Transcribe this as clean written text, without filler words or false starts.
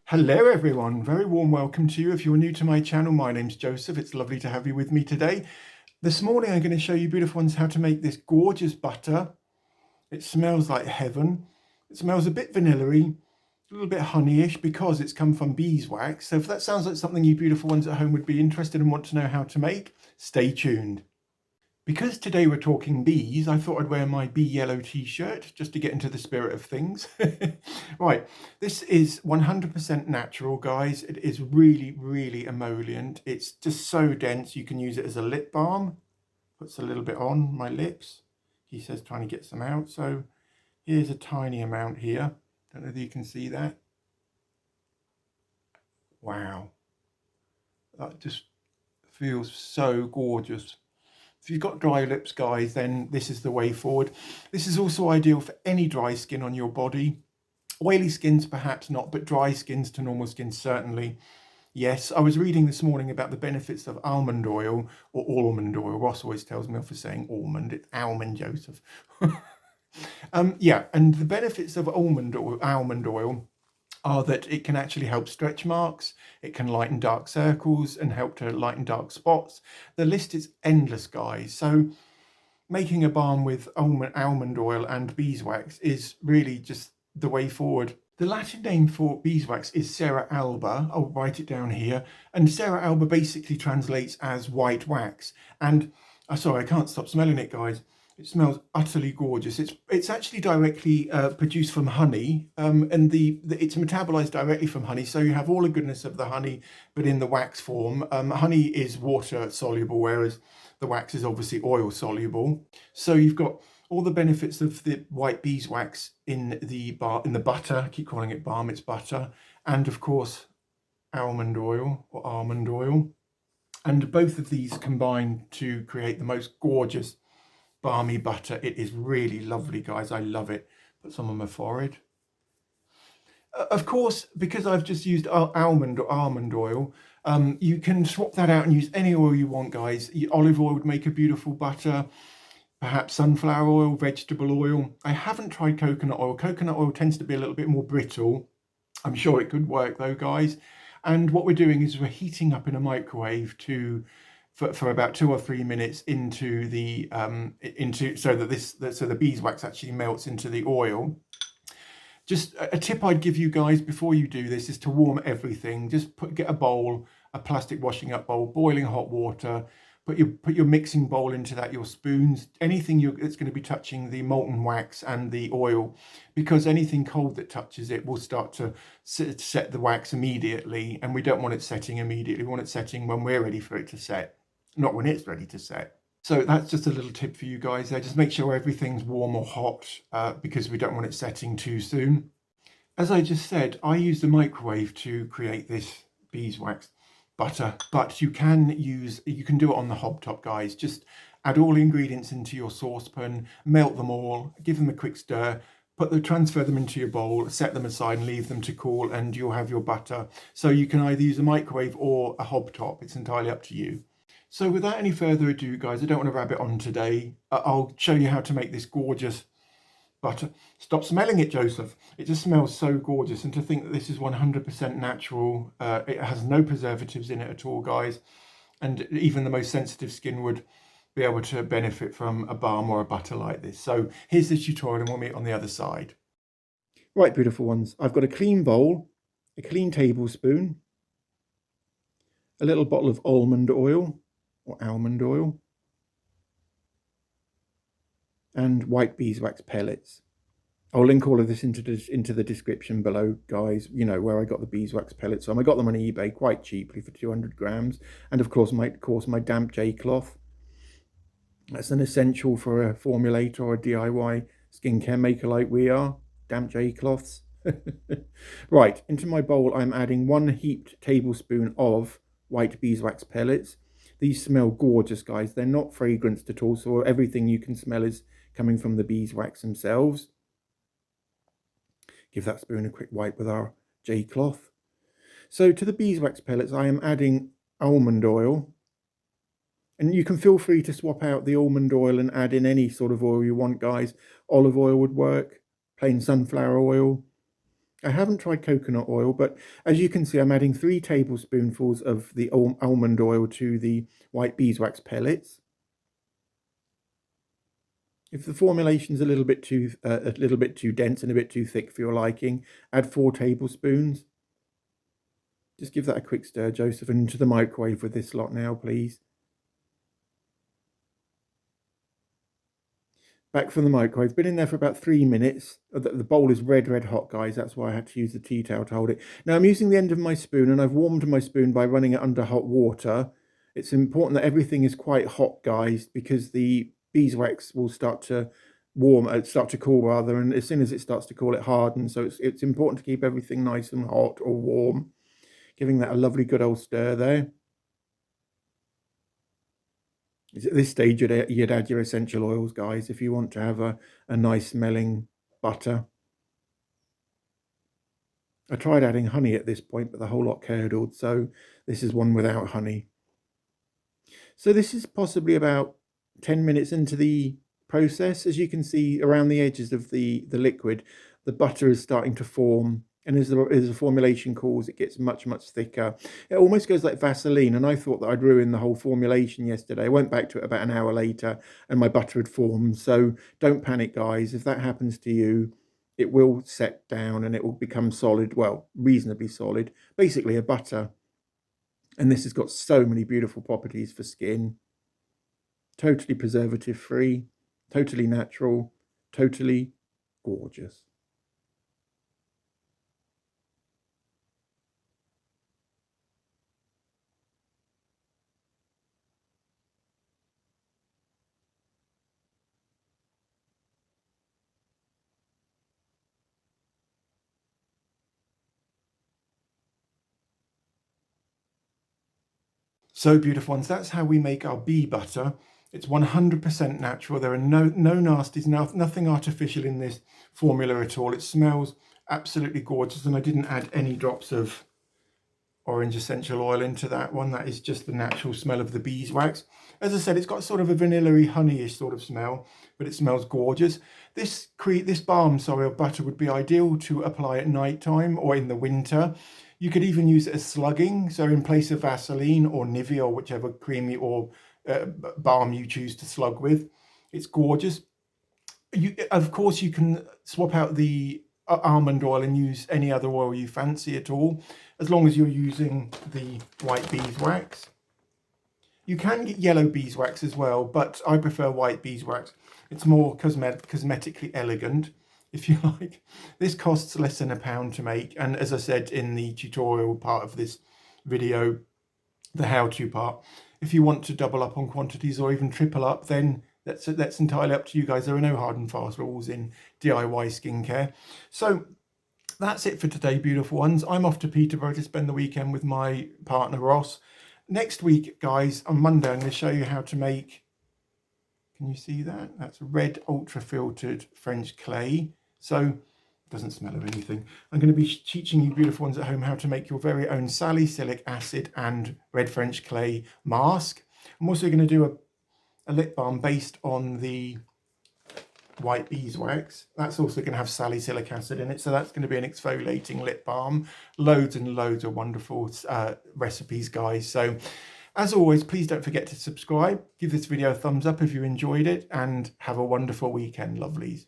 Hello everyone, very warm welcome to you. If you're new to my channel, my name's Joseph. It's lovely to have you with me today. This morning I'm going to show you beautiful ones how to make this gorgeous butter. It smells like heaven. It smells a bit vanilla-y, a little bit honeyish because it's come from beeswax. So if that sounds like something you beautiful ones at home would be interested and want to know how to make, stay tuned. Because today we're talking bees, I thought I'd wear my bee yellow t-shirt just to get into the spirit of things. Right, this is 100% natural, guys. It is really, really emollient. It's just so dense. You can use it as a lip balm. Puts a little bit on my lips. He says trying to get some out. So here's a tiny amount here. Don't know if you can see that. Wow. That just feels so gorgeous. If you've got dry lips, guys, then this is the way forward. This is also ideal for any dry skin on your body. Oily skins, perhaps not, but dry skins to normal skin, certainly. Yes, I was reading this morning about the benefits of almond oil, or almond oil. Ross always tells me off for saying almond. It's almond, Joseph. Yeah, and the benefits of almond oil are that it can actually help stretch marks, it can lighten dark circles and help to lighten dark spots. The list is endless, guys. So making a balm with almond oil and beeswax is really just the way forward. The Latin name for beeswax is Cera alba. I'll write it down here. And Cera alba basically translates as white wax. And sorry, I can't stop smelling it, guys. It smells utterly gorgeous. It's actually directly produced from honey, and it's metabolized directly from honey. So you have all the goodness of the honey, but in the wax form. Honey is water soluble, whereas the wax is obviously oil soluble. So you've got all the benefits of the white beeswax in the butter. I keep calling it balm, it's butter, and of course almond oil or almond oil. And both of these combine to create the most gorgeous balmy butter. It is really lovely, guys. I love it. Put some on my forehead. Of course, because I've just used almond oil, you can swap that out and use any oil you want, guys. Olive oil would make a beautiful butter, perhaps sunflower oil, vegetable oil. I haven't tried coconut oil. Coconut oil tends to be a little bit more brittle. I'm sure it could work though, guys. And what we're doing is we're heating up in a microwave for about 2 or 3 minutes into the so the beeswax actually melts into the oil. Just a tip I'd give you guys before you do this is to warm everything. Just get a bowl, a plastic washing up bowl, boiling hot water. Put your mixing bowl into that, your spoons, anything that's going to be touching the molten wax and the oil, because anything cold that touches it will start to set the wax immediately, and we don't want it setting immediately. We want it setting when we're ready for it to set, not when it's ready to set. So that's just a little tip for you guys there. Just make sure everything's warm or hot because we don't want it setting too soon. As I just said, I use the microwave to create this beeswax butter, but you can do it on the hob top, guys. Just add all the ingredients into your saucepan, melt them all, give them a quick stir, transfer them into your bowl, set them aside and leave them to cool, and you'll have your butter. So you can either use a microwave or a hob top. It's entirely up to you. So without any further ado, guys, I don't want to rabbit on today. I'll show you how to make this gorgeous butter. Stop smelling it, Joseph. It just smells so gorgeous. And to think that this is 100% natural, it has no preservatives in it at all, guys. And even the most sensitive skin would be able to benefit from a balm or a butter like this. So here's the tutorial and we'll meet on the other side. Right, beautiful ones. I've got a clean bowl, a clean tablespoon, a little bottle of almond oil or almond oil, and white beeswax pellets. I'll link all of this into the description below, guys. You know where I got the beeswax pellets from. I got them on eBay quite cheaply for 200 grams. And of course my damp J cloth. That's an essential for a formulator or a DIY skincare maker like we are. Damp J cloths. Right, into my bowl I'm adding 1 heaped tablespoon of white beeswax pellets. These smell gorgeous, guys. They're not fragranced at all, so everything you can smell is coming from the beeswax themselves. Give that spoon a quick wipe with our J cloth. So to the beeswax pellets, I am adding almond oil. And you can feel free to swap out the almond oil and add in any sort of oil you want, guys. Olive oil would work. plain sunflower oil. I haven't tried coconut oil, but as you can see, I'm adding 3 tablespoonfuls of the almond oil to the white beeswax pellets. If the formulation's a little bit too dense and a bit too thick for your liking, add 4 tablespoons. Just give that a quick stir, Joseph, and into the microwave with this lot now, please. Back from the microwave, been in there for about 3 minutes. The bowl is red hot, guys. That's why I had to use the tea towel to hold it. Now I'm using the end of my spoon, and I've warmed my spoon by running it under hot water. It's important that everything is quite hot, guys, because the beeswax will start to cool rather, and as soon as it starts to cool, it hardens. So it's important to keep everything nice and hot or warm, giving that a lovely good old stir there. At this stage, you'd add your essential oils, guys, if you want to have a nice smelling butter. I tried adding honey at this point, but the whole lot curdled, so this is one without honey. So this is possibly about 10 minutes into the process. As you can see around the edges of the liquid, the butter is starting to form. And as the formulation cools, it gets much thicker. It almost goes like Vaseline, and I thought that I'd ruined the whole formulation yesterday. I went back to it about an hour later, and my butter had formed. So don't panic, guys. If that happens to you, it will set down and it will become solid, well, reasonably solid, basically a butter. And this has got so many beautiful properties for skin. Totally preservative-free, totally natural, totally gorgeous. So beautiful ones, that's how we make our bee butter. It's 100% natural. There are no nasties, nothing artificial in this formula at all. It smells absolutely gorgeous, and I didn't add any drops of orange essential oil into that one. That is just the natural smell of the beeswax. As I said, it's got sort of a vanilla-y, honeyish sort of smell, but it smells gorgeous. This balm, or butter would be ideal to apply at night time or in the winter. You could even use it as slugging, so in place of Vaseline or Nivea or whichever creamy or balm you choose to slug with. It's gorgeous. Of course, you can swap out the almond oil and use any other oil you fancy at all, as long as you're using the white beeswax. You can get yellow beeswax as well, but I prefer white beeswax. It's more cosmetically elegant, if you like. This costs less than £1 to make, and as I said in the tutorial part of this video, the how-to part, if you want to double up on quantities or even triple up, then that's entirely up to you guys. There are no hard and fast rules in DIY skincare. So that's it for today, beautiful ones. I'm off to Peterborough to spend the weekend with my partner Ross. Next week, guys, on Monday, I'm going to show you how to make, can you see that? That's red ultra filtered French clay. So it doesn't smell of anything. I'm going to be teaching you beautiful ones at home how to make your very own salicylic acid and red French clay mask. I'm also going to do a lip balm based on the white beeswax. That's also going to have salicylic acid in it, so that's going to be an exfoliating lip balm. Loads and loads of wonderful recipes, guys. So as always, please don't forget to subscribe, give this video a thumbs up if you enjoyed it, and have a wonderful weekend, lovelies.